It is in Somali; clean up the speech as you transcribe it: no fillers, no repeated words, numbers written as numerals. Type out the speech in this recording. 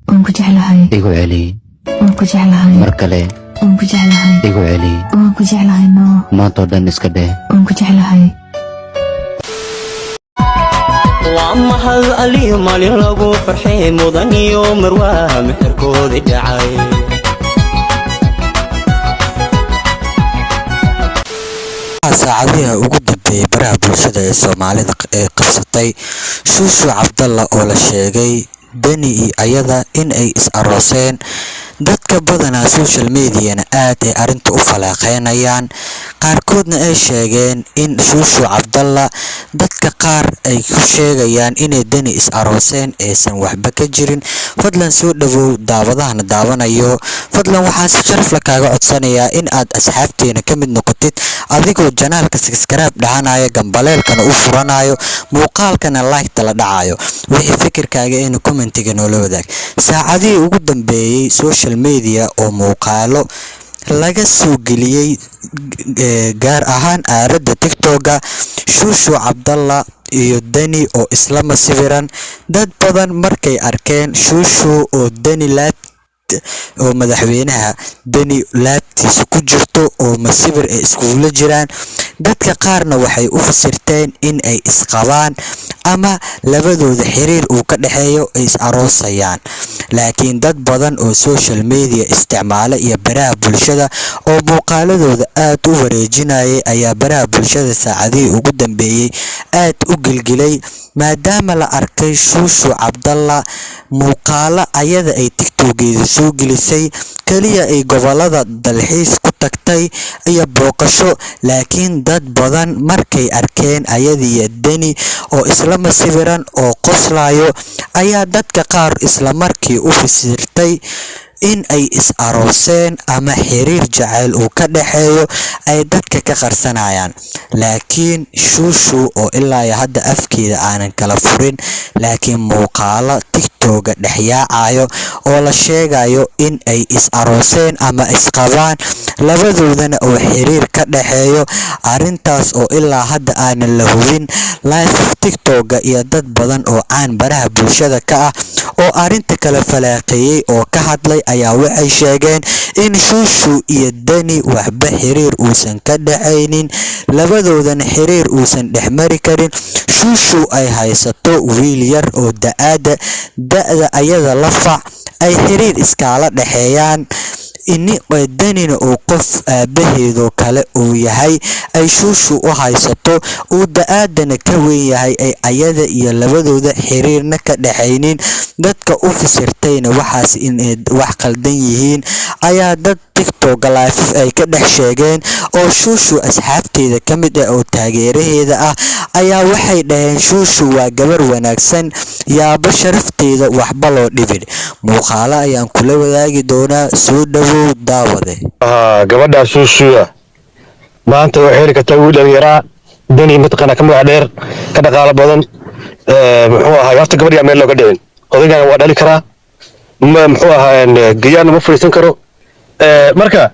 وانكو جعلهاي igu celi وانكو جعلهاي mar kale وانكو جعلهاي igu celi وانكو جعلهاي نو maanta oo dhan iska dheh وانكو جعلهاي وعمحل علي مالي لغو فرحي مضاني ومرواه محركود دعاي saacadaha ugu dambeeyay baraha bulshada ee Soomaalida ee qabsatay Shushu Cabdalla oo la sheegay Dani iyo ayada in ay is arooseen dadka badanaa social media-na aad ay arinta u falaaqeynayaan qaarkoodna ay sheegeen in Shushu Cabdalla dadka qaar ay ku sheegayaan inay Dani is arooseen aysan waxba ka jirin fadlan soo dhawow daawadahan daawanayo fadlan waxaan si sharaf la kaaga codsanayaa in aad asxaabteena ka mid noqotid adigoo janaalka subscribe dhahanaya gambaleelkana u furanayo muuqaalkana like la dhacayo wixii fikirkaaga in commentiga noo la wadaag saacadii ugu dambeeyay social media oo muuqaalo laga soo geliyay gaar ahaan aaladda TikTok-ga Shushu Cabdalla iyo Dani oo isla masiiran dad badan markay arkeen Shushu oo Dani oo madaxweynaha Dani laabtiisa ku jirto oo masiir ay iskuula jiraan dadka qaarna waxay u fasirteen in ay isqabaan ama labadooda xiriir uu ka dhaxeeyo ay is aroosayaan laakiin dad badan oo social media isticmaala iyo baraha bulshada oo muuqaaladooda aad u wareejinayay ayaa baraha bulshada saacadii ugu dambeeyay aad u gilgilay maadaama la arkay Shushu Cabdalla muuqaala ayada ay TikTok-geeda soo gelisay kaliya ay gobolada dalxiis ku tagtay iyo booqasho laakiin dad badan markay arkeen ayadiya Dani oo isla masiiran oo qoslayo ayaa dadka qaar isla markii u fasirtay in ay is arooseen ama xiriir jacayl uu ka dhaxeeyo ay dadka ka qarsanayaan laakiin Shushu oo ilaa hadda afkeeda aanan kala furin laakiin muuqaalo TikTok-ga dhexyaacayo oo la sheegayo in ay is arooseen ama isqabaan labadoodana oo xiriir ka dhaxeeyo arintaas oo ilaa hadda aanan la hubin live TikTok-ga iyo dad badan oo aan baraha bulshada ka ah oo arinta kala falaaqeeyay oo ka hadlay ayaa waxay sheegeen in Shushu iyo Dani waxba xiriir uusan ka dhaxaynin labadoodana xiriir uusan dhexmari karin Shushu ay haysato wiil yar oo da'da ayada la fac ay xiriir iskala dhaxeeyaan ini Danina oo qof aabaheedo kale uu yahay ay Shushu u haysato oo da'adana ka weyn yahay ay ayada iyo labadooda xiriirna ka dhaxaynin dadka u fasirtayna waxaas in wax qaldan yihiin ayaa dad TikTok live ay ka dhex sheegeen oo Shushu asxaabteeda kamid ah oo taageeraheeda ah ayaa waxay dhaheen Shushu waa gabar wanaagsan yaaba sharafteeda waxba loo dhibin muuqaalo ayaan kula wadaagi doonaa soo dhawow daawade gabadha Shushu maanta waxay heli kartaa wiil yaraa Dani matqana ka magac dheer ka dhaqaale badan muxuu ahaa horta gabadha meel looga dhicin odaygan waa dhali karaa muxuu ahaa gayaan ma fariisan karo marka